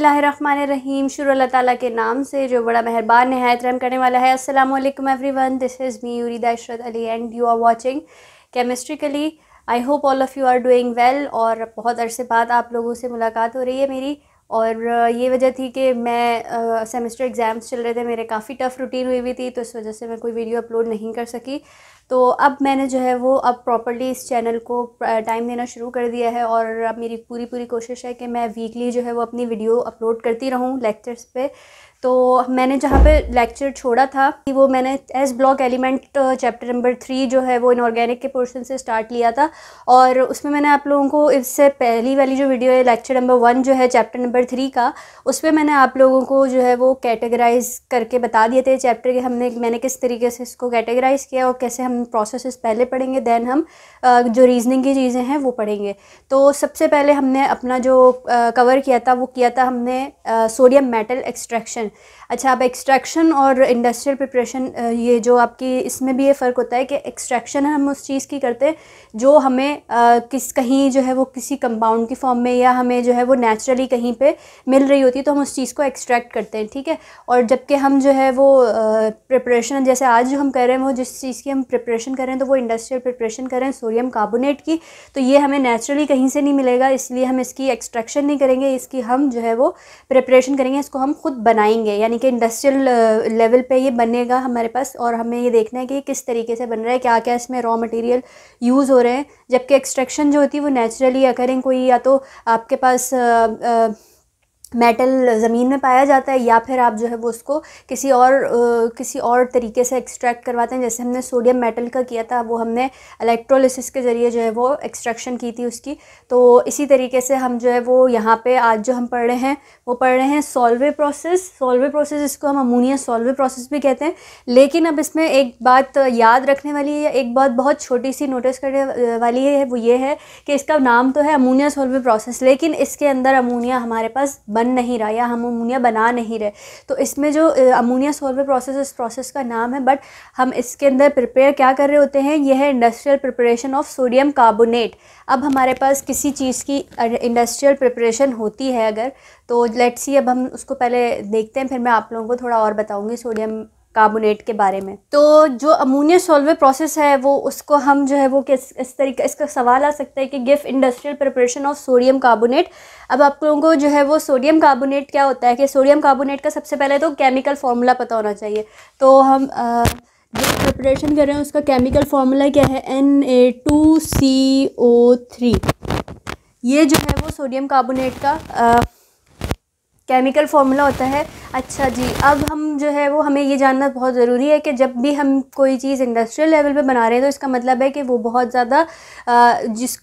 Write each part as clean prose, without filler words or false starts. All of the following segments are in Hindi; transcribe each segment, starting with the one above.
बिस्मिल्लाहिर्रहमानिर्रहीम। शुरू अल्लाह ताला के नाम से जो बड़ा मेहरबान नहायत रहम करने वाला है। अस्सलामु अलैकुम everyone, this is me Urida Ishrat Ali and you are watching chemistrically. I hope all of you are doing well. और बहुत अरसे बाद आप लोगों से मुलाकात हो रही है मेरी। और ये वजह थी कि मैं सेमेस्टर एग्ज़ाम्स चल रहे थे मेरे, काफ़ी टफ़ रूटीन हुई हुई थी, तो इस वजह से मैं कोई वीडियो अपलोड नहीं कर सकी। तो अब मैंने जो है वो अब प्रॉपर्ली इस चैनल को टाइम देना शुरू कर दिया है। और अब मेरी पूरी कोशिश है कि मैं वीकली जो है वो अपनी वीडियो अपलोड करती रहूँ लेक्चर्स पे। तो मैंने जहाँ पे लेक्चर छोड़ा था वो मैंने S block element chapter number 3 जो है वो इनऑर्गेनिक के पोर्शन से स्टार्ट लिया था। और उसमें मैंने आप लोगों को इससे पहली वाली जो वीडियो है लेक्चर नंबर 1 जो है चैप्टर नंबर 3 का, उसमें मैंने आप लोगों को जो है वो कैटेगराइज़ करके बता दिए थे चैप्टर के मैंने किस तरीके से इसको कैटेगराइज़ किया और कैसे हम प्रोसेसेस पहले पढ़ेंगे, दैन हम जो रीजनिंग की चीज़ें हैं वो पढ़ेंगे। तो सबसे पहले हमने अपना जो कवर किया था वो किया था हमने सोडियम मेटल एक्सट्रैक्शन। अच्छा, अब एक्सट्रैक्शन और इंडस्ट्रियल प्रिपरेशन, ये जो आपकी इसमें भी ये फ़र्क होता है कि एक्सट्रैक्शन हम उस चीज़ की करते हैं जो हमें कहीं जो है वो किसी कंपाउंड की फॉर्म में या हमें जो है वो नेचुरली कहीं पे मिल रही होती है, तो हम उस चीज़ को एक्सट्रैक्ट करते हैं, ठीक है। और जबकि हम जो है वो प्रिपरेशन जैसे आज जो हम कर रहे हैं वो जिस चीज़ की हम प्रिपरेशन कर रहे हैं तो वो इंडस्ट्रियल प्रिपरेशन कर रहे हैं सोडियम कार्बोनेट की, तो ये हमें नेचुरली कहीं से नहीं मिलेगा, इसलिए हम इसकी एक्सट्रैक्शन नहीं करेंगे, इसकी हम जो है वो प्रिपरेशन करेंगे, इसको हम खुद बनाएंगे, यानी कि इंडस्ट्रियल लेवल पे ये बनेगा हमारे पास। और हमें ये देखना है कि किस तरीके से बन रहा है, क्या क्या इसमें रॉ मटेरियल यूज़ हो रहे हैं। जबकि एक्सट्रैक्शन जो होती है वो नेचुरली अकरिंग कोई या तो आपके पास मेटल ज़मीन में पाया जाता है या फिर आप जो है वो उसको किसी और तरीके से एक्सट्रैक्ट करवाते हैं। जैसे हमने सोडियम मेटल का किया था, वो हमने इलेक्ट्रोलिसिस के ज़रिए जो है वो एक्सट्रैक्शन की थी उसकी। तो इसी तरीके से हम जो है वो यहाँ पे आज जो हम पढ़ रहे हैं वो पढ़ रहे हैं सॉल्वे प्रोसेस, इसको हम अमोनिया सॉल्वे प्रोसेस भी कहते हैं। लेकिन अब इसमें एक बात याद रखने वाली है, एक बात बहुत छोटी सी नोटिस करने वाली है, वो ये है कि इसका नाम तो है अमोनिया सॉल्वे प्रोसेस, लेकिन इसके अंदर अमोनिया हमारे पास बन नहीं रहा या हम अमोनिया बना नहीं रहे। तो इसमें जो अमोनिया सॉल्वे प्रोसेस इस प्रोसेस का नाम है, बट हम इसके अंदर प्रिपेयर क्या कर रहे होते हैं, यह है industrial preparation of sodium carbonate. अब हमारे पास किसी चीज़ की इंडस्ट्रियल प्रिपरेशन होती है अगर, तो लेट्स सी अब हम उसको पहले देखते हैं, फिर मैं आप लोगों को थोड़ा और बताऊंगी सोडियम कार्बोनेट के बारे में। तो जो अमोनिया सॉल्वे प्रोसेस है वो उसको हम जो है वो इस तरीके, इसका सवाल आ सकता है कि give industrial preparation of sodium carbonate. अब आप लोगों को जो है वो सोडियम कार्बोनेट क्या होता है कि सोडियम कार्बोनेट का सबसे पहले तो केमिकल फार्मूला पता होना चाहिए। तो हम जो प्रिपरेशन कर रहे हैं उसका केमिकल फार्मूला क्या है, Na2CO3। ये जो है वो सोडियम कार्बोनेट का केमिकल फार्मूला होता है। अच्छा जी, अब हम जो है वो हमें ये जानना बहुत ज़रूरी है कि जब भी हम कोई चीज़ इंडस्ट्रियल लेवल पे बना रहे हैं तो इसका मतलब है कि वो बहुत ज़्यादा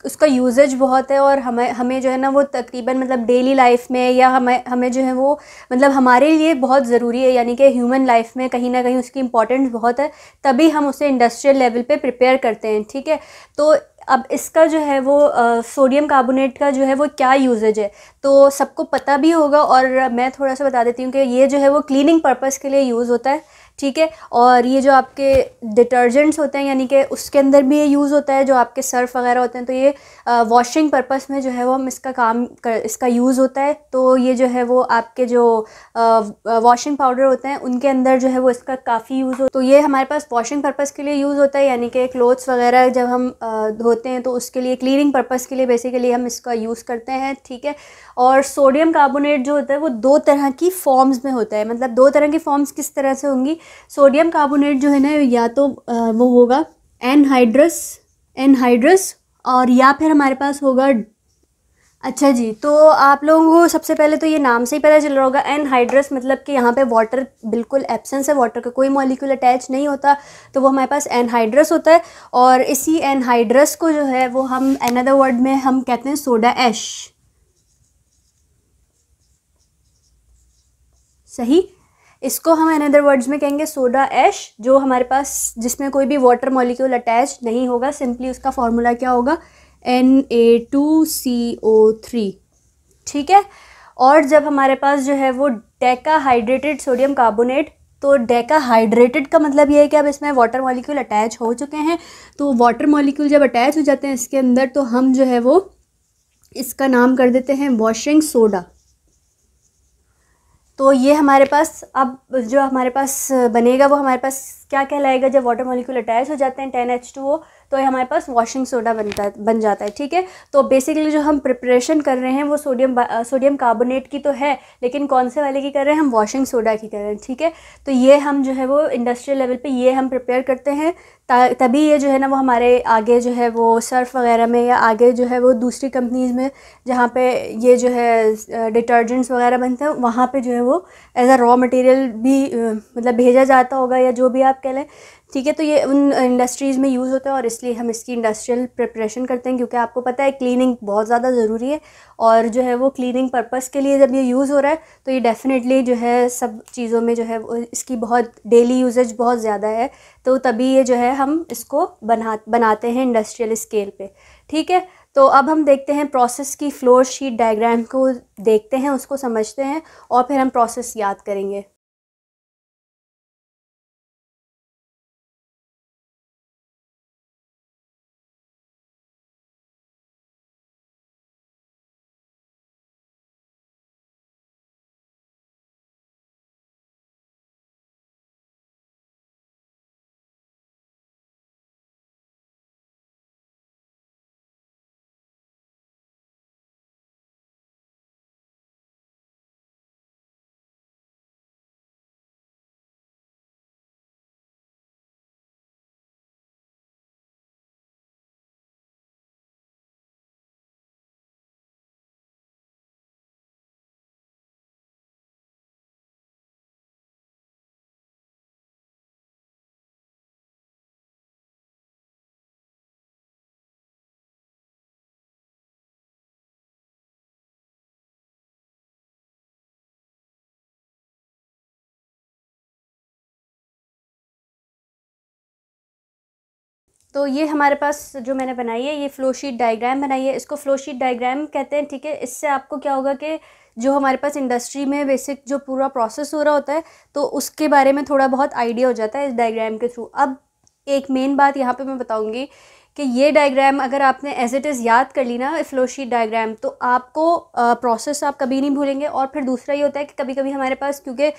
उसका यूजेज बहुत है, और हमें जो है ना वो तकरीबन मतलब डेली लाइफ में या हमें जो है वो मतलब हमारे लिए बहुत ज़रूरी है, यानी कि ह्यूमन लाइफ में कहीं ना कहीं उसकी इम्पोर्टेंस बहुत है, तभी हम उसे इंडस्ट्रियल लेवल पे प्रिपेयर करते हैं, ठीक है। तो अब इसका जो है वो सोडियम कार्बोनेट का जो है वो क्या यूजेज है तो सबको पता भी होगा, और मैं थोड़ा सा बता देती हूँ कि ये जो है वो क्लीनिंग पर्पस के लिए यूज़ होता है, ठीक है। और ये जो आपके डिटर्जेंट्स होते हैं यानी कि उसके अंदर भी ये यूज़ होता है, जो आपके सर्फ वगैरह होते हैं, तो ये वॉशिंग पर्पस में जो है वो हम इसका यूज़ होता है। तो ये जो है वो आपके जो वॉशिंग पाउडर होते हैं उनके अंदर जो है वो इसका काफ़ी यूज़ हो, तो ये हमारे पास वॉशिंग पर्पस के लिए यूज़ होता है, यानी कि क्लोथ्स वगैरह जब हम धोते हैं तो उसके लिए क्लीनिंग पर्पस के लिए बेसिकली हम इसका यूज़ करते हैं, ठीक है। और सोडियम कार्बोनेट जो होता है वो 2 तरह की फॉर्म्स में होता है। मतलब 2 तरह की फॉर्म्स किस तरह से होंगी, सोडियम कार्बोनेट जो है ना या तो वो होगा एनहाइड्रस और या फिर हमारे पास होगा। अच्छा जी, तो आप लोगों को सबसे पहले तो ये नाम से ही पता चल रहा होगा एनहाइड्रस, मतलब कि यहाँ पे वाटर बिल्कुल एब्सेंस है, वाटर का कोई मॉलिक्यूल अटैच नहीं होता, तो वो हमारे पास एनहाइड्रस होता है। और इसी एनहाइड्रस को जो है वो हम अनदर वर्ड में हम कहते हैं सोडा ऐश, सही। इसको हम अनदर वर्ड्स में कहेंगे सोडा ऐश, जो हमारे पास जिसमें कोई भी वाटर मॉलिक्यूल अटैच नहीं होगा। सिंपली उसका फार्मूला क्या होगा, Na2CO3, ठीक है। और जब हमारे पास जो है वो डेकाहाइड्रेटेड सोडियम कार्बोनेट, तो डेकाहाइड्रेटेड का मतलब ये है कि अब इसमें वाटर मॉलिक्यूल अटैच हो चुके हैं, तो वाटर मॉलिक्यूल जब अटैच हो जाते हैं इसके अंदर तो हम जो है वो इसका नाम कर देते हैं वॉशिंग सोडा, तो ये हमारे पास अब जो हमारे पास बनेगा वो हमारे पास क्या कहलाएगा, जब वाटर मॉलिक्यूल अटैच हो जाते हैं 10H2O तो ये हमारे पास वॉशिंग सोडा बन जाता है। ठीक है, तो बेसिकली जो हम प्रिपरेशन कर रहे हैं वो सोडियम कार्बोनेट की तो है, लेकिन कौन से वाले की कर रहे हैं, हम वॉशिंग सोडा की कर रहे हैं। ठीक है, तो ये हम जो है वो इंडस्ट्रियल लेवल पे ये हम प्रिपेयर करते हैं, तभी ये जो है ना वो हमारे आगे जो है वो सर्फ वगैरह में या आगे जो है वो दूसरी कंपनीज़ में जहाँ पे ये जो है डिटर्जेंट्स वगैरह बनते हैं वहाँ पे जो है वो एज अ रॉ मटेरियल भी मतलब भेजा जाता होगा या जो भी आप कह लें। ठीक है, तो ये उन इंडस्ट्रीज़ में यूज़ होता है और इसलिए हम इसकी इंडस्ट्रियल प्रिपरेशन करते हैं, क्योंकि आपको पता है क्लीनिंग बहुत ज़्यादा ज़रूरी है और जो है वो क्लीनिंग पर्पस के लिए जब ये यूज़ हो रहा है तो ये डेफ़िनेटली जो है सब चीज़ों में जो है वो इसकी बहुत डेली यूजेज बहुत ज़्यादा है, तो तभी ये जो है हम इसको बनाते हैं इंडस्ट्रियल स्केल पे। ठीक है, तो अब हम देखते हैं प्रोसेस की फ्लो शीट डायग्राम को देखते हैं, उसको समझते हैं और फिर हम प्रोसेस याद करेंगे। तो ये हमारे पास जो मैंने बनाई है ये फ़्लो शीट डायग्राम बनाई है, इसको फ़्लो शीट डायग्राम कहते हैं। ठीक है, इससे आपको क्या होगा कि जो हमारे पास इंडस्ट्री में बेसिक जो पूरा प्रोसेस हो रहा होता है तो उसके बारे में थोड़ा बहुत आइडिया हो जाता है इस डायग्राम के थ्रू। अब एक मेन बात यहाँ पे मैं बताऊँगी कि ये डायग्राम अगर आपने एज इट इज़ याद कर ली ना फ़्लो शीट डायग्राम, तो आपको प्रोसेस आप कभी नहीं भूलेंगे। और फिर दूसरा ये होता है कि कभी कभी हमारे पास क्योंकि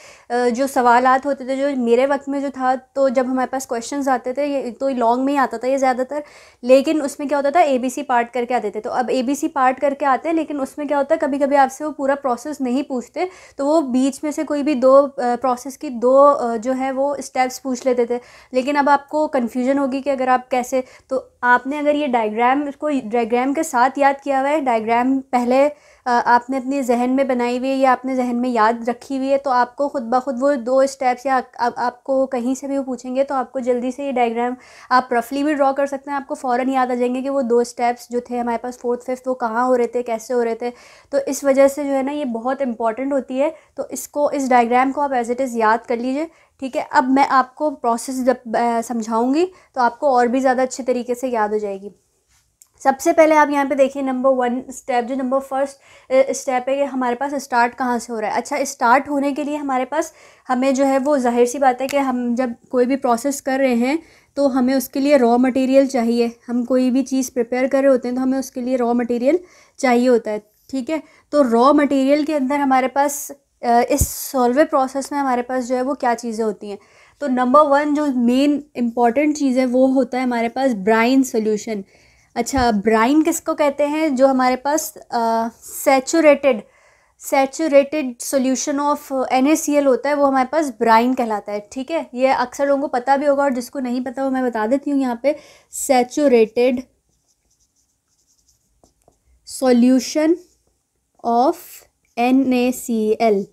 जो सवालात होते थे जो मेरे वक्त में जो था, तो जब हमारे पास क्वेश्चंस आते थे ये तो लॉन्ग में ही आता था ये ज़्यादातर, लेकिन उसमें क्या होता था ABC पार्ट करके आते थे। तो अब ABC पार्ट करके आते हैं, लेकिन उसमें क्या होता है कभी कभी आपसे वो पूरा प्रोसेस नहीं पूछते, तो वो बीच में से कोई भी दो प्रोसेस की दो जो है वो स्टेप्स पूछ लेते थे। लेकिन अब आपको कन्फ्यूजन होगी कि अगर आप कैसे, तो आपने अगर ये डायग्राम इसको डायग्राम के साथ याद किया हुआ है, डायग्राम पहले आपने अपने जहन में बनाई हुई है या आपने जहन में याद रखी हुई है, तो आपको खुद ब खुद वो दो स्टेप्स या आपको कहीं से भी वो पूछेंगे तो आपको जल्दी से ये डायग्राम आप रफली भी ड्रॉ कर सकते हैं, आपको फ़ौरन याद आ जाएंगे कि वो दो स्टेप्स जो थे हमारे पास फोर्थ फिफ्थ वो कहाँ हो रहे थे, कैसे हो रहे थे। तो इस वजह से जो है ना ये बहुत इंपॉर्टेंट होती है, तो इसको इस डायग्राम को आप एज इट इज़ याद कर लीजिए। ठीक है, अब मैं आपको प्रोसेस जब समझाऊंगी तो आपको और भी ज़्यादा अच्छे तरीके से याद हो जाएगी। सबसे पहले आप यहाँ पे देखिए नंबर 1 स्टेप, जो नंबर फर्स्ट स्टेप है कि हमारे पास स्टार्ट कहाँ से हो रहा है। अच्छा, स्टार्ट होने के लिए हमारे पास हमें जो है वो जाहिर सी बात है कि हम जब कोई भी प्रोसेस कर रहे हैं तो हमें उसके लिए रॉ मटेरियल चाहिए। हम कोई भी चीज़ प्रिपेयर कर रहे होते हैं तो हमें उसके लिए रॉ मटेरियल चाहिए होता है। ठीक है, तो रॉ मटेरियल के अंदर हमारे पास इस सॉल्वे प्रोसेस में हमारे पास जो है वो क्या चीज़ें होती हैं। तो नंबर 1 जो मेन इम्पॉर्टेंट चीज़ है वो होता है हमारे पास ब्राइन सोल्यूशन। अच्छा, ब्राइन किसको कहते हैं, जो हमारे पास सैचुरेटेड सॉल्यूशन ऑफ NaCl होता है वो हमारे पास ब्राइन कहलाता है। ठीक है, ये अक्सर लोगों को पता भी होगा और जिसको नहीं पता वो मैं बता देती हूँ यहाँ पे, सैचुरेटेड सॉल्यूशन ऑफ NaCl।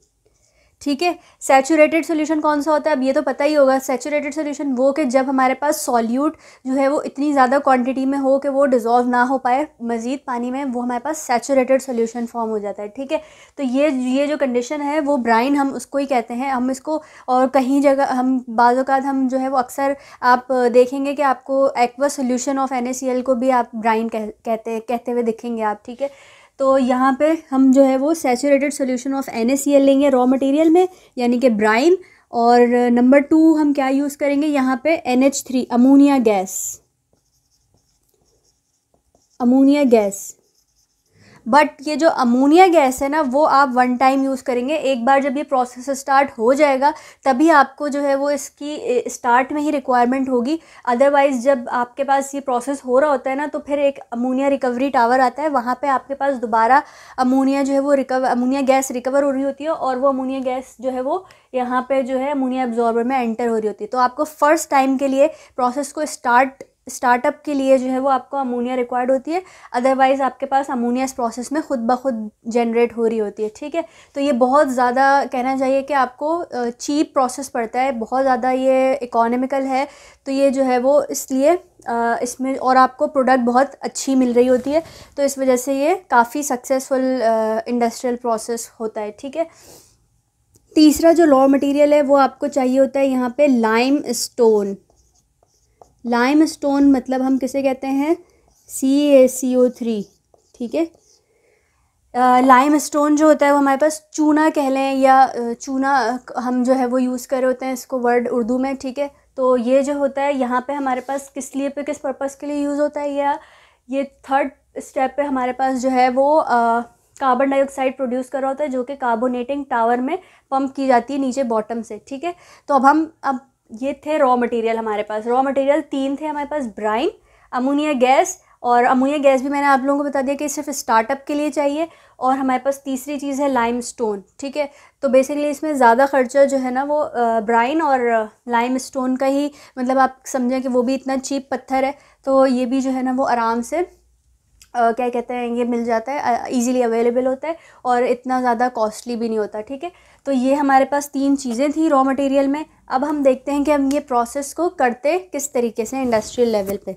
ठीक है, सैचुरेटेड सॉल्यूशन कौन सा होता है, अब ये तो पता ही होगा। सैचुरेटेड सॉल्यूशन वो कि जब हमारे पास सॉल्यूट जो है वो इतनी ज़्यादा क्वांटिटी में हो कि वो डिज़ोल्व ना हो पाए मज़ीद पानी में, वो हमारे पास सैचुरेटेड सॉल्यूशन फॉर्म हो जाता है। ठीक है, तो ये जो कंडीशन है वो ब्राइन हम उसको ही कहते हैं। हम इसको और कहीं जगह हम बाज़ औक़ात हम जो है वो अक्सर आप देखेंगे कि आपको एक्वा सॉल्यूशन ऑफ NaCl को भी आप ब्राइन कहते हुए दिखेंगे आप। ठीक है, तो यहाँ पे हम जो है वो सैचुरेटेड सॉल्यूशन ऑफ NaCl लेंगे रॉ मटेरियल में, यानी कि ब्राइन। और नंबर 2 हम क्या यूज़ करेंगे यहाँ पे, NH3 अमोनिया गैस। बट ये जो अमोनिया गैस है ना वो आप वन टाइम यूज़ करेंगे। एक बार जब ये प्रोसेस स्टार्ट हो जाएगा तभी आपको जो है वो इसकी स्टार्ट में ही रिक्वायरमेंट होगी। अदरवाइज़ जब आपके पास ये प्रोसेस हो रहा होता है ना तो फिर एक अमोनिया रिकवरी टावर आता है, वहाँ पे आपके पास दोबारा अमोनिया जो है वो अमोनिया गैस रिकवर हो रही होती है और वो अमोनिया गैस जो है वो यहाँ पे जो है अमोनिया एब्जॉर्बर में एंटर हो रही होती है। तो आपको फ़र्स्ट टाइम के लिए प्रोसेस को स्टार्टअप के लिए जो है वो आपको अमोनिया रिक्वायर्ड होती है। अदरवाइज़ आपके पास अमोनिया इस प्रोसेस में खुद ब खुद जनरेट हो रही होती है। ठीक है, तो ये बहुत ज़्यादा कहना चाहिए कि आपको चीप प्रोसेस पड़ता है, बहुत ज़्यादा ये इकोनॉमिकल है। तो ये जो है वो इसलिए इसमें और आपको प्रोडक्ट बहुत अच्छी मिल रही होती है, तो इस वजह से ये काफ़ी सक्सेसफुल इंडस्ट्रियल प्रोसेस होता है। ठीक है, तीसरा जो रॉ मटेरियल है वो आपको चाहिए होता है यहाँ पे लाइम स्टोन। लाइम स्टोन मतलब हम किसे कहते हैं, CaCO3। ठीक है, लाइम स्टोन जो होता है वो हमारे पास चूना कह लें या चूना हम जो है वो यूज़ कर रहे होते हैं इसको वर्ड उर्दू में। ठीक है, तो ये जो होता है यहाँ पे हमारे पास किस लिए पे किस पर्पज़ के लिए यूज़ होता है, या ये थर्ड स्टेप पे हमारे पास जो है वो कार्बन डाइऑक्साइड प्रोड्यूस कर रहा होता है जो कि कार्बोनेटिंग टावर में पंप की जाती है नीचे बॉटम से। ठीक है, तो अब ये थे रॉ मटेरियल हमारे पास। रॉ मटेरियल 3 थे हमारे पास, ब्राइन, अमोनिया गैस, और अमोनिया गैस भी मैंने आप लोगों को बता दिया कि सिर्फ स्टार्टअप के लिए चाहिए। और हमारे पास तीसरी चीज़ है लाइम स्टोन। ठीक है, तो बेसिकली इसमें ज़्यादा खर्चा जो है ना वो ब्राइन और लाइम स्टोन का ही, मतलब आप समझें कि वो भी इतना चीप पत्थर है, तो ये भी जो है ना वो आराम से क्या कहते हैं ये मिल जाता है, इजीली अवेलेबल होता है और इतना ज़्यादा कॉस्टली भी नहीं होता। ठीक है, तो ये हमारे पास 3 चीज़ें थी रॉ मटेरियल में। अब हम देखते हैं कि हम ये प्रोसेस को करते किस तरीके से इंडस्ट्रियल लेवल पे।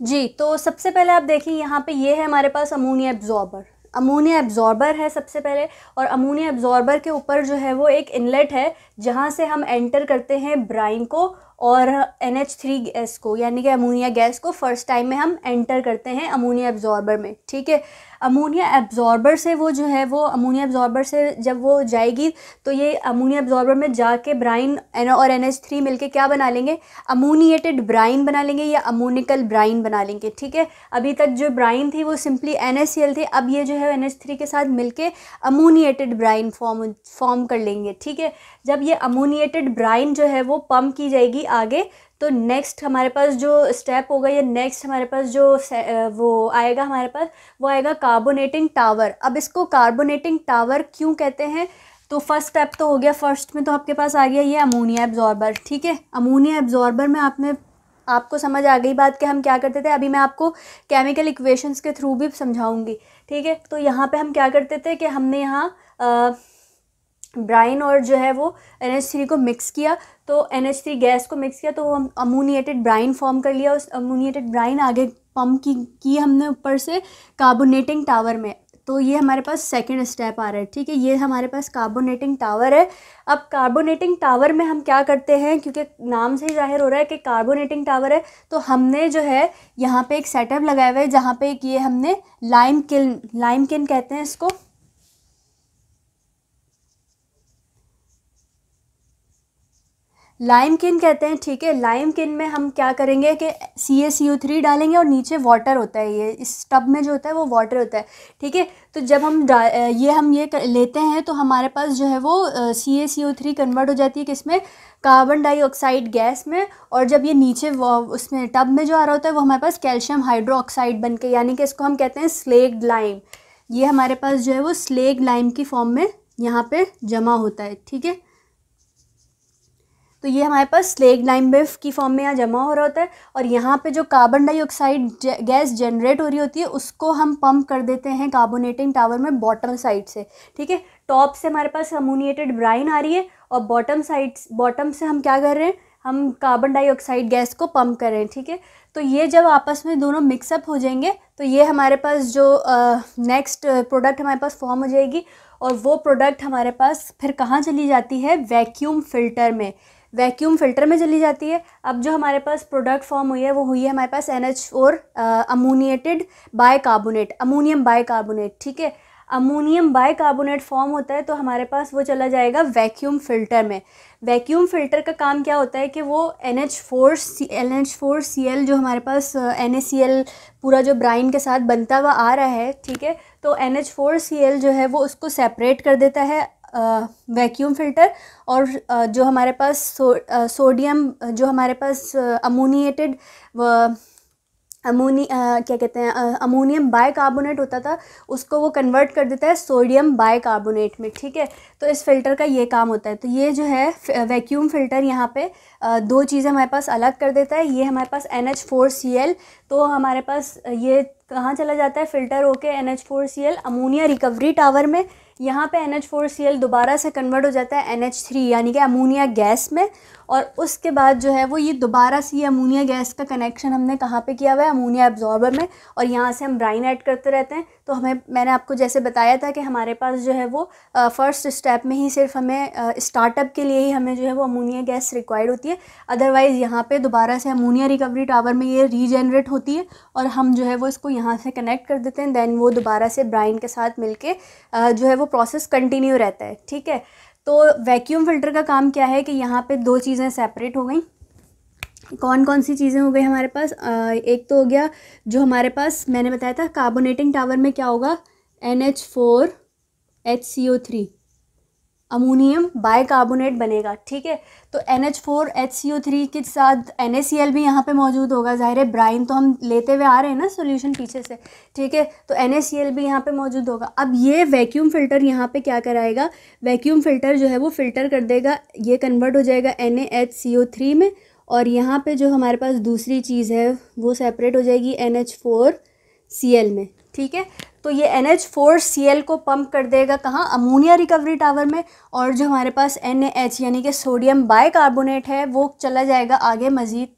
जी, तो सबसे पहले आप देखिए यहाँ पे ये है हमारे पास अमोनिया एब्जॉर्बर। अमोनिया एब्जॉर्बर है सबसे पहले, और अमोनिया एब्जॉर्बर के ऊपर जो है वो एक इनलेट है जहाँ से हम एंटर करते हैं ब्राइन को और NH3 गैस को, यानी कि अमोनिया गैस को फर्स्ट टाइम में हम एंटर करते हैं अमोनिया एब्जॉर्बर में। ठीक है, अमोनिया एब्जॉर्बर से वो जो है वो अमोनिया एब्जॉर्बर से जब वो जाएगी तो ये अमोनिया एब्जॉर्बर में जाके ब्राइन और NH3 मिलके क्या बना लेंगे, अमोनिएटेड ब्राइन बना लेंगे या अमोनिकल ब्राइन बना लेंगे। ठीक है, अभी तक जो ब्राइन थी वो सिंपली NaCl थी, अब ये जो है NH3 के साथ मिलके अमोनिएटेड ब्राइन फॉर्म कर लेंगे। ठीक है, जब ये अमोनिएटेड ब्राइन जो है वो पंप की जाएगी आगे, तो नेक्स्ट हमारे पास जो स्टेप होगा या नेक्स्ट हमारे पास जो वो आएगा हमारे पास, वो आएगा कार्बोनेटिंग टावर। अब इसको कार्बोनेटिंग टावर क्यों कहते हैं, तो फर्स्ट स्टेप तो हो गया, फर्स्ट में तो आपके पास आ गया ये अमोनिया एब्जॉर्बर। ठीक है, अमोनिया एब्जॉर्बर में आपको समझ आ गई बात कि हम क्या करते थे। अभी मैं आपको केमिकल इक्वेशंस के थ्रू भी समझाऊंगी। ठीक है, तो यहाँ पे हम क्या करते थे कि हमने यहाँ ब्राइन और जो है वो NH3 को मिक्स किया, तो NH3 गैस को मिक्स किया तो हम अमोनिएटेड ब्राइन फॉर्म कर लिया। उस अमोनिएटेड ब्राइन आगे पंप की हमने ऊपर से कार्बोनेटिंग टावर में, तो ये हमारे पास सेकंड स्टेप आ रहा है। ठीक है, ये हमारे पास कार्बोनेटिंग टावर है। अब कार्बोनेटिंग टावर में हम क्या करते हैं, क्योंकि नाम से ही जाहिर हो रहा है कि कार्बोनेटिंग टावर है, तो हमने जो है यहाँ पे एक सेटअप लगाया हुआ है जहाँ पे एक ये हमने लाइम किल्न कहते हैं इसको, लाइम किन कहते हैं। ठीक है, लाइम किन में हम क्या करेंगे कि CaCO3 डालेंगे और नीचे वाटर होता है, ये इस टब में जो होता है वो वाटर होता है। ठीक है, तो जब हम ये लेते हैं तो हमारे पास जो है वो CaCO3 कन्वर्ट हो जाती है किसमें, कार्बन डाइऑक्साइड गैस में, और जब ये नीचे उसमें टब में जो आ रहा होता है वो हमारे पास कैल्शियम हाइड्रोक्साइड बन के, यानी कि इसको हम कहते हैं स्लेग्ड लाइम। ये हमारे पास जो है वो स्लेग्ड लाइम की फॉर्म में यहाँ पे जमा होता है। ठीक है, तो ये हमारे पास स्लेग लाइम बेफ की फॉर्म में यहाँ जमा हो रहा होता है, और यहाँ पे जो कार्बन डाइऑक्साइड गैस जनरेट हो रही होती है उसको हम पंप कर देते हैं कार्बोनेटिंग टावर में बॉटम साइड से। ठीक है, टॉप से हमारे पास अमोनिएटेड ब्राइन आ रही है और बॉटम से हम क्या कर रहे हैं, हम कार्बन डाइऑक्साइड गैस को पंप कर रहे हैं। ठीक है, तो ये जब आपस में दोनों मिक्सअप हो जाएंगे तो ये हमारे पास जो नेक्स्ट प्रोडक्ट हमारे पास फॉर्म हो जाएगी, और वो प्रोडक्ट हमारे पास फिर कहाँ चली जाती है, वैक्यूम फ़िल्टर में चली जाती है। अब जो हमारे पास प्रोडक्ट फॉर्म हुई है वो हुई है हमारे पास NH4 ammoniated bicarbonate, ammonium bicarbonate. ठीक है, अमोनियम बाइकार्बोनेट फॉर्म होता है तो हमारे पास वो चला जाएगा वैक्यूम फ़िल्टर में। वैक्यूम फ़िल्टर का काम क्या होता है कि वो NH4Cl जो हमारे पास NaCl पूरा जो ब्राइन के साथ बनता हुआ आ रहा है, ठीक है, तो NH4Cl जो है वो उसको सेपरेट कर देता है वैक्यूम फ़िल्टर। और जो हमारे पास सोडियम जो हमारे पास अमोनिएटेड क्या कहते हैं अमोनियम बाइकार्बोनेट होता था, उसको वो कन्वर्ट कर देता है सोडियम बाइकार्बोनेट में, ठीक है। तो इस फ़िल्टर का ये काम होता है। तो ये जो है वैक्यूम फ़िल्टर यहाँ पे दो चीज़ें हमारे पास अलग कर देता है। ये हमारे पास NH4Cl, तो हमारे पास ये कहाँ चला जाता है फ़िल्टर होके NH4Cl अमोनिया रिकवरी टावर में। यहाँ पे NH4Cl दोबारा से कन्वर्ट हो जाता है NH3 यानी कि अमोनिया गैस में। और उसके बाद जो है वो ये दोबारा से ये अमोनिया गैस का कनेक्शन हमने कहाँ पे किया हुआ है, अमोनिया एब्जॉर्बर में। और यहाँ से हम ब्राइन ऐड करते रहते हैं। तो मैंने आपको जैसे बताया था कि हमारे पास जो है वो फर्स्ट स्टेप में ही सिर्फ हमें स्टार्टअप के लिए ही हमें जो है वो अमोनिया गैस रिक्वायर्ड होती है। अदरवाइज़ यहाँ पे दोबारा से अमोनिया रिकवरी टावर में ये रीजनरेट होती है और हम जो है वो इसको यहाँ से कनेक्ट कर देते हैं। दैन वो दोबारा से ब्राइन के साथ मिलके जो है वो प्रोसेस कंटिन्यू रहता है, ठीक है। तो वैक्यूम फ़िल्टर का काम क्या है कि यहाँ पे दो चीज़ें सेपरेट हो गई। कौन कौन सी चीज़ें हो गई हमारे पास? एक तो हो गया जो हमारे पास मैंने बताया था कार्बोनेटिंग टावर में क्या होगा, NH4HCO3 अमोनियम बाइकार्बोनेट बनेगा, ठीक है। तो NH4HCO3 के साथ NaCl भी यहाँ पे मौजूद होगा। ज़ाहिर है ब्राइन तो हम लेते हुए आ रहे हैं ना सॉल्यूशन पीछे से, ठीक है। तो NaCl भी यहाँ पे मौजूद होगा। अब ये वैक्यूम फ़िल्टर यहाँ पे क्या कराएगा, वैक्यूम फ़िल्टर जो है वो फ़िल्टर कर देगा, ये कन्वर्ट हो जाएगा NaHCO3 में। और यहाँ पे जो हमारे पास दूसरी चीज़ है वो सेपरेट हो जाएगी NH4Cl में, ठीक है। तो ये NH4Cl को पंप कर देगा कहाँ, अमोनिया रिकवरी टावर में। और जो हमारे पास NaH यानी कि सोडियम बाइकार्बोनेट है वो चला जाएगा आगे मज़ीद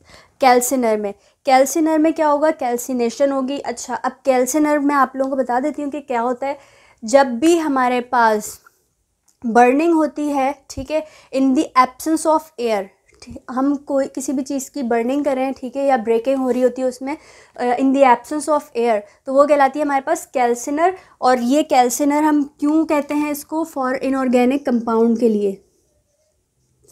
कैल्सिनर में। कैल्सिनर में क्या होगा, कैल्सिनेशन होगी। अच्छा, अब कैल्सिनर में आप लोगों को बता देती हूँ कि क्या होता है। जब भी हमारे पास बर्निंग होती है, ठीक है, in the absence of air, हम कोई किसी भी चीज़ की बर्निंग करें, ठीक है, या ब्रेकिंग हो रही होती है उसमें in the absence of air, तो वो कहलाती है हमारे पास कैल्सिनर। और ये कैल्सिनर हम क्यों कहते हैं इसको, फॉर इनऑर्गेनिक कंपाउंड के लिए,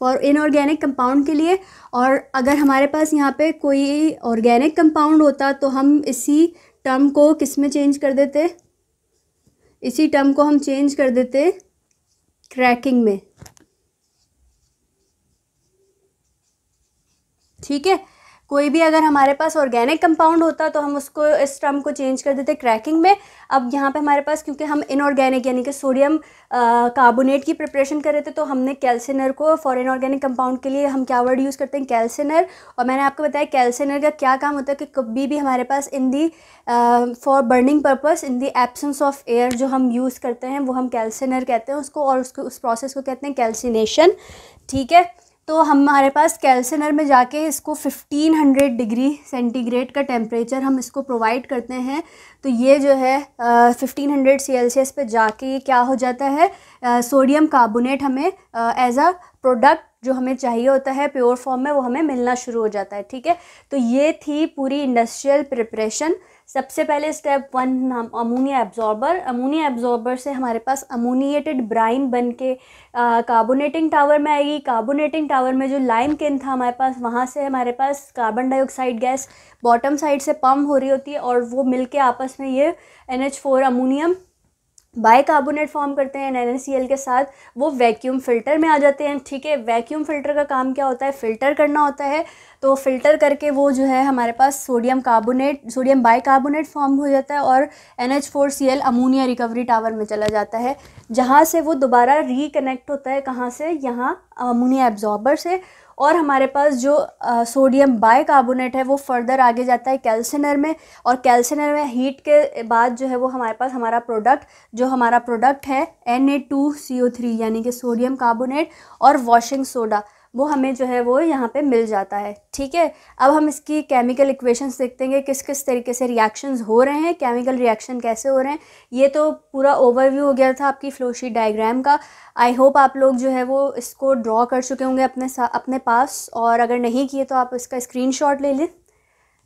फॉर इनऑर्गेनिक कंपाउंड के लिए। और अगर हमारे पास यहाँ पे कोई ऑर्गेनिक कंपाउंड होता तो हम इसी टर्म को किस में चेंज कर देते, इसी टर्म को हम चेंज कर देते क्रैकिंग में, ठीक है। कोई भी अगर हमारे पास ऑर्गेनिक कंपाउंड होता तो हम उसको इस टर्म को चेंज कर देते क्रैकिंग में। अब यहाँ पे हमारे पास क्योंकि हम इनऑर्गेनिक यानी कि सोडियम कार्बोनेट की प्रिपरेशन कर रहे थे तो हमने कैल्सिनर को फॉर इनऑर्गेनिक कंपाउंड के लिए हम क्या वर्ड यूज़ करते हैं, कैल्सिनर। और मैंने आपको बताया कैल्सिनर का क्या काम होता है कि कभी भी हमारे पास इन दी for burning purpose in the absence of air जो हम यूज़ करते हैं वो हम कैल्सिनर कहते हैं उसको, और उसको उस प्रोसेस को कहते हैं कैल्सिनेशन, ठीक है। तो हमारे पास कैल्सिनर में जाके इसको 1500 डिग्री सेंटीग्रेड का टेम्परेचर हम इसको प्रोवाइड करते हैं। तो ये जो है 1500 सेल्सियस पे जाके ये क्या हो जाता है, सोडियम कार्बोनेट हमें एज अ प्रोडक्ट जो हमें चाहिए होता है प्योर फॉर्म में वो हमें मिलना शुरू हो जाता है, ठीक है। तो ये थी पूरी इंडस्ट्रियल प्रिपरेशन। सबसे पहले step 1 ammonia absorber, ammonia absorber से हमारे पास अमोनिएटेड ब्राइन बन के कार्बोनेटिंग टावर में आएगी। कार्बोनेटिंग टावर में जो लाइम केन था हमारे पास, वहाँ से हमारे पास carbon dioxide gas bottom side से पम्प हो रही होती है और वो मिलके आपस में ये NH4 अमोनियम बाइकार्बोनेट फॉर्म करते हैं NaCl के साथ, वो वैक्यूम फ़िल्टर में आ जाते हैं, ठीक है। वैक्यूम फ़िल्टर का काम क्या होता है, फ़िल्टर करना होता है। तो फ़िल्टर करके वो जो है हमारे पास सोडियम बाइकार्बोनेट फॉर्म हो जाता है और NH4Cl अमोनिया रिकवरी टावर में चला जाता है, जहाँ से वो दोबारा रिकनेक्ट होता है कहाँ से, यहाँ अमोनिया एब्जॉर्बर से। और हमारे पास जो सोडियम बाइकार्बोनेट है वो फर्दर आगे जाता है कैल्सिनर में, और कैल्सिनर में हीट के बाद जो है वो हमारे पास हमारा प्रोडक्ट है Na2CO3 यानी कि सोडियम कार्बोनेट और वॉशिंग सोडा, वो हमें जो है वो यहाँ पे मिल जाता है, ठीक है। अब हम इसकी केमिकल इक्वेशंस देखते हैं किस किस तरीके से रिएक्शंस हो रहे हैं, केमिकल रिएक्शन कैसे हो रहे हैं। ये तो पूरा ओवरव्यू हो गया था आपकी फ्लोशीट डायग्राम का। आई होप आप लोग जो है वो इसको ड्रॉ कर चुके होंगे अपने पास, और अगर नहीं किए तो आप इसका स्क्रीनशॉट ले लें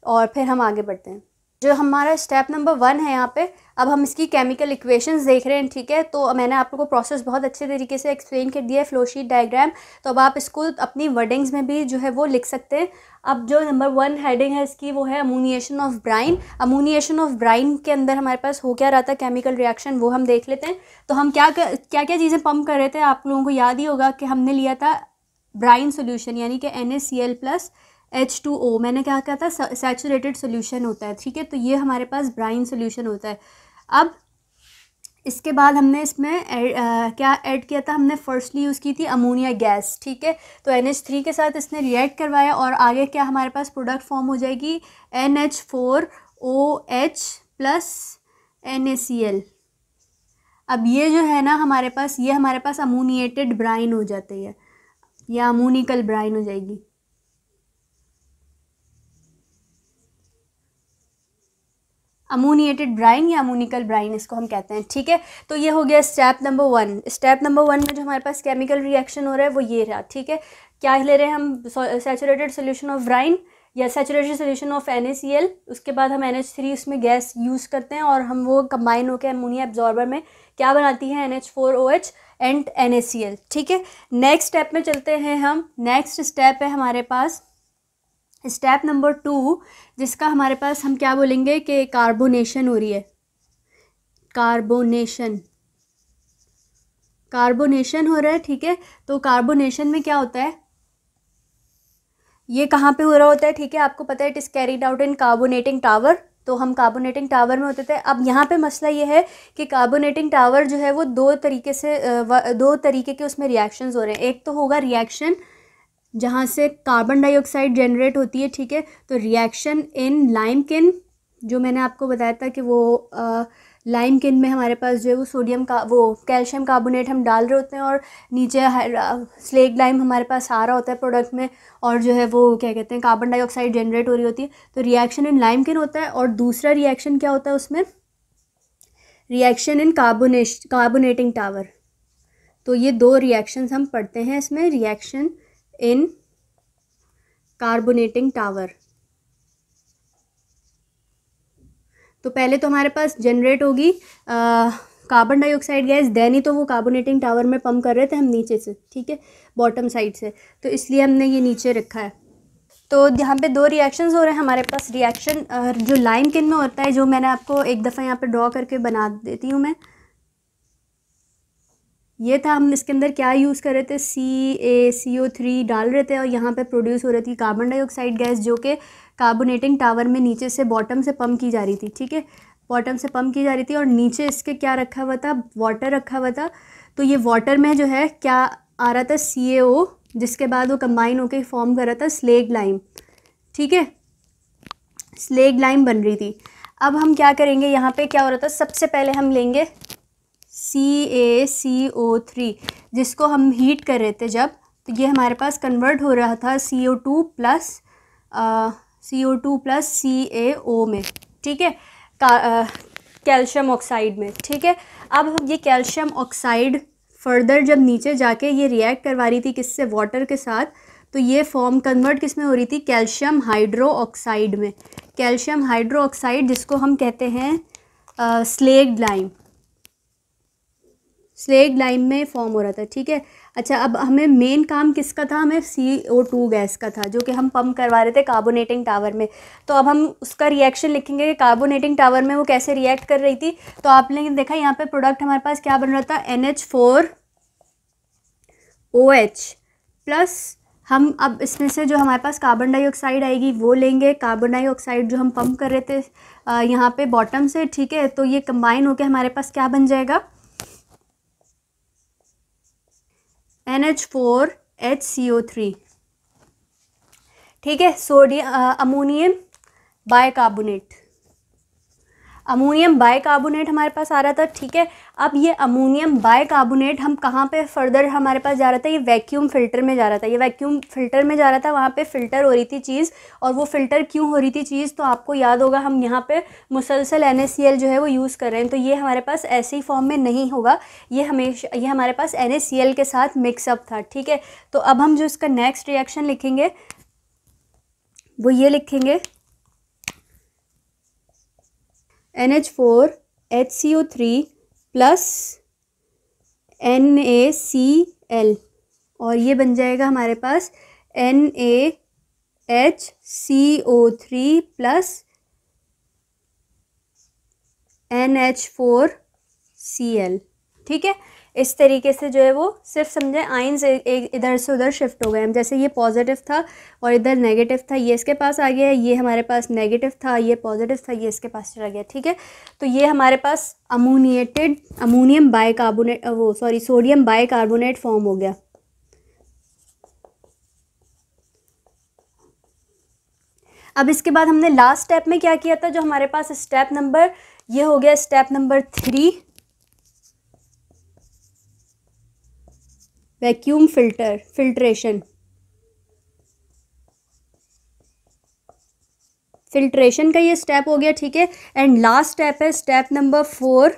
और फिर हम आगे बढ़ते हैं। जो हमारा स्टेप नंबर 1 है यहाँ पे, अब हम इसकी केमिकल इक्वेशंस देख रहे हैं, ठीक है। तो मैंने आप लोगों को प्रोसेस बहुत अच्छे तरीके से एक्सप्लेन कर दिया है, फ्लो शीट डायग्राम। तो अब आप इसको अपनी वर्डिंग्स में भी जो है वो लिख सकते हैं। अब जो नंबर 1 हेडिंग है इसकी वो है अमोनिएशन ऑफ ब्राइन। अमोनिएशन ऑफ ब्राइन के अंदर हमारे पास हो क्या रहा था, केमिकल रिएक्शन, वो हम देख लेते हैं। तो हम क्या क्या चीज़ें पंप कर रहे थे, आप लोगों को याद ही होगा कि हमने लिया था ब्राइन सोल्यूशन, यानी कि NaCl प्लस H2O। मैंने क्या कहा था, सैचुरेटेड सोल्यूशन होता है, ठीक है। तो ये हमारे पास ब्राइन सोल्यूशन होता है। अब इसके बाद हमने इसमें क्या ऐड किया था, हमने फर्स्टली यूज़ की थी अमोनिया गैस, ठीक है। तो NH3 के साथ इसने रिएक्ट करवाया और आगे क्या हमारे पास प्रोडक्ट फॉर्म हो जाएगी, NH4OH प्लस NaCl। अब ये जो है ना हमारे पास, ये हमारे पास अमोनिएटेड ब्राइन हो जाती है, या अमोनिकल ब्राइन हो जाएगी। अमोनिएटेड ब्राइन या अमोनिकल ब्राइन इसको हम कहते हैं, ठीक है। तो ये हो गया स्टेप नंबर 1। स्टेप नंबर 1 में जो हमारे पास केमिकल रिएक्शन हो रहा है वो ये रहा, ठीक है। क्या ले रहे हैं हम, सैचुरेटेड सोल्यूशन ऑफ ब्राइन या सैचुरेटेड सोल्यूशन ऑफ NaCl। उसके बाद हम NH3 उसमें गैस यूज़ करते हैं और हम वो कंबाइन होकर अमोनिया एब्जॉर्बर में क्या बनाती है, NH4OH एंड NaCl, ठीक है। नेक्स्ट स्टेप में चलते हैं हम। नेक्स्ट स्टेप है हमारे पास स्टेप नंबर 2, जिसका हमारे पास हम क्या बोलेंगे कि कार्बोनेशन हो रही है। कार्बोनेशन हो रहा है, ठीक है। तो कार्बोनेशन में क्या होता है, ये कहाँ पे हो रहा होता है, ठीक है। आपको पता है it is carried out in carbonating tower. तो हम कार्बोनेटिंग टावर में होते थे। अब यहाँ पे मसला ये है कि कार्बोनेटिंग टावर जो है वो दो तरीके के उसमें रिएक्शंस हो रहे हैं। एक तो होगा रिएक्शन जहाँ से कार्बन डाइऑक्साइड जनरेट होती है, ठीक है। तो रिएक्शन इन लाइम किन, जो मैंने आपको बताया था कि वो लाइम किन में हमारे पास जो है वो सोडियम का वो कैल्शियम कार्बोनेट हम डाल रहे होते हैं और नीचे स्लेग लाइम हमारे पास आ रहा होता है प्रोडक्ट में, और जो है वो क्या कहते हैं कार्बन डाइऑक्साइड जनरेट हो रही होती है। तो रिएक्शन इन लाइम किन होता है। और दूसरा रिएक्शन क्या होता है उसमें, रिएक्शन इन कार्बोनेटिंग टावर। तो ये दो रिएक्शंस हम पढ़ते हैं इसमें, रिएक्शन इन कार्बोनेटिंग टावर। तो पहले तो हमारे पास जनरेट होगी कार्बन डाइऑक्साइड गैस, देन ही तो वो कार्बोनेटिंग टावर में पंप कर रहे थे हम नीचे से, ठीक है, बॉटम साइड से। तो इसलिए हमने ये नीचे रखा है। तो यहाँ पे दो रिएक्शंस हो रहे हैं हमारे पास। रिएक्शन जो लाइम किन में होता है, जो मैंने आपको एक दफ़ा यहाँ पे ड्रॉ करके बना देती हूँ मैं, ये था। हम इसके अंदर क्या यूज़ कर रहे थे, CaCO3 डाल रहे थे और यहाँ पे प्रोड्यूस हो रही थी कार्बन डाइऑक्साइड गैस, जो कि कार्बोनेटिंग टावर में नीचे से बॉटम से पंप की जा रही थी, ठीक है। बॉटम से पंप की जा रही थी और नीचे इसके क्या रखा हुआ था, वाटर रखा हुआ था। तो ये वाटर में जो है क्या आ रहा था, CaO, जिसके बाद वो कंबाइन होकर फॉर्म कर रहा था स्लेग लाइम, ठीक है। स्लेग लाइम बन रही थी। अब हम क्या करेंगे, यहाँ पे क्या हो रहा था, सबसे पहले हम लेंगे CaCO3, जिसको हम हीट कर रहे थे जब, तो ये हमारे पास कन्वर्ट हो रहा था CO2 प्लस CaO में, ठीक है, कैल्शियम ऑक्साइड में, ठीक है। अब हम ये कैल्शियम ऑक्साइड फर्दर जब नीचे जाके ये रिएक्ट करवा रही थी किससे, वाटर के साथ, तो ये फॉर्म कन्वर्ट किस में हो रही थी, कैल्शियम हाइड्रो ऑक्साइड में। कैल्शियम हाइड्रो ऑक्साइड जिसको हम कहते हैं स्लेग लाइम, स्लेग लाइम में फॉर्म हो रहा था, ठीक है। अच्छा, अब हमें मेन काम किसका था, हमें CO2 गैस का था, जो कि हम पंप करवा रहे थे कार्बोनेटिंग टावर में। तो अब हम उसका रिएक्शन लिखेंगे कि कार्बोनेटिंग टावर में वो कैसे रिएक्ट कर रही थी। तो आपने देखा यहाँ पे प्रोडक्ट हमारे पास क्या बन रहा था, NH4OH प्लस, हम अब इसमें से जो हमारे पास कार्बन डाइऑक्साइड आएगी वो लेंगे, कार्बन डाइऑक्साइड जो हम पंप कर रहे थे यहाँ पे बॉटम से, ठीक है। तो ये कंबाइन होकर हमारे पास क्या बन जाएगा, NH4HCO3, ठीक है। Sodium ammonium bicarbonate, ammonium bicarbonate हमारे पास आ रहा था, ठीक है। अब ये अमोनियम बाइकार्बोनेट हम कहाँ पे फर्दर हमारे पास जा रहा था, ये वैक्यूम फ़िल्टर में जा रहा था। ये वैक्यूम फ़िल्टर में जा रहा था, वहाँ पे फ़िल्टर हो रही थी चीज़। और वो फ़िल्टर क्यों हो रही थी चीज़, तो आपको याद होगा हम यहाँ पे मुसलसल NaCl जो है वो यूज़ कर रहे हैं। तो ये हमारे पास ऐसे ही फॉर्म में नहीं होगा, ये हमेशा ये हमारे पास NaCl के साथ मिक्सअप था, ठीक है। तो अब हम जो इसका नेक्स्ट रिएक्शन लिखेंगे वो ये लिखेंगे, NH4HCO3 प्लस NaCl, और ये बन जाएगा हमारे पास NaHCO3 प्लस NH4Cl। ठीक है, इस तरीके से जो है वो सिर्फ समझे आयंस इधर से उधर शिफ्ट हो गए हैं। जैसे ये पॉजिटिव था और इधर नेगेटिव था, ये इसके पास आ गया है, ये हमारे पास नेगेटिव था, ये पॉजिटिव था, ये इसके पास चला गया। ठीक है, तो ये हमारे पास ammonium bicarbonate sodium bicarbonate form हो गया। अब इसके बाद हमने लास्ट स्टेप में क्या किया था, जो हमारे पास स्टेप नंबर ये हो गया, स्टेप नंबर 3, वैक्यूम फिल्ट्रेशन का ये स्टेप हो गया। ठीक है, एंड लास्ट स्टेप है स्टेप नंबर 4,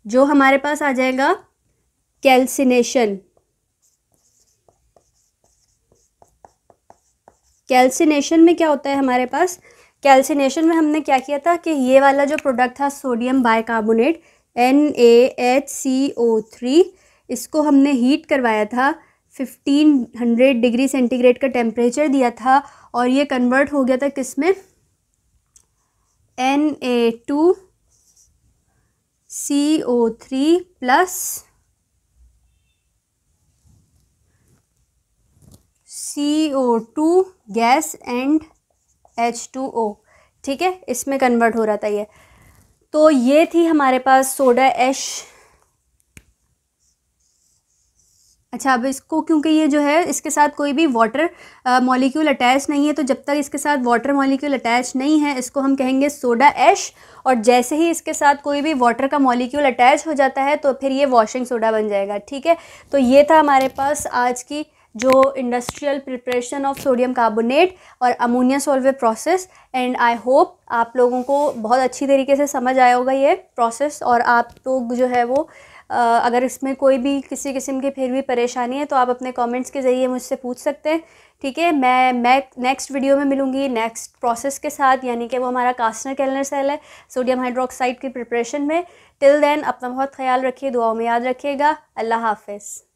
जो हमारे पास आ जाएगा कैल्सिनेशन। कैल्सिनेशन में क्या होता है हमारे पास, कैल्सिनेशन में हमने क्या किया था कि ये वाला जो प्रोडक्ट था सोडियम बाइकार्बोनेट NaHCO3, इसको हमने हीट करवाया था, 1500 डिग्री सेंटीग्रेड का टेम्परेचर दिया था, और ये कन्वर्ट हो गया था किस में, Na2CO3 plus CO2 gas and H2O। ठीक है, इसमें कन्वर्ट हो रहा था ये। तो ये थी हमारे पास सोडा ऐश। अच्छा, अब इसको क्योंकि ये जो है इसके साथ कोई भी वाटर मॉलिक्यूल अटैच नहीं है, तो जब तक इसके साथ वाटर मॉलिक्यूल अटैच नहीं है इसको हम कहेंगे सोडा ऐश, और जैसे ही इसके साथ कोई भी वाटर का मॉलिक्यूल अटैच हो जाता है तो फिर ये वॉशिंग सोडा बन जाएगा। ठीक है, तो ये था हमारे पास आज की जो industrial preparation of sodium carbonate और ammonia Solvay process. And I hope आप लोगों को बहुत अच्छी तरीके से समझ आया होगा ये प्रोसेस, और आप लोग जो है वो अगर इसमें कोई भी किसी किस्म की फिर भी परेशानी है तो आप अपने कमेंट्स के ज़रिए मुझसे पूछ सकते हैं। ठीक है, मैं नेक्स्ट वीडियो में मिलूँगी नेक्स्ट प्रोसेस के साथ, यानी कि वो हमारा कास्टर केल्नर सेल है सोडियम हाइड्रोक्साइड की प्रिपरेशन में। टिल देन अपना बहुत ख्याल रखिए, दुआओं में याद रखिएगा। अल्लाह हाफ़िज़।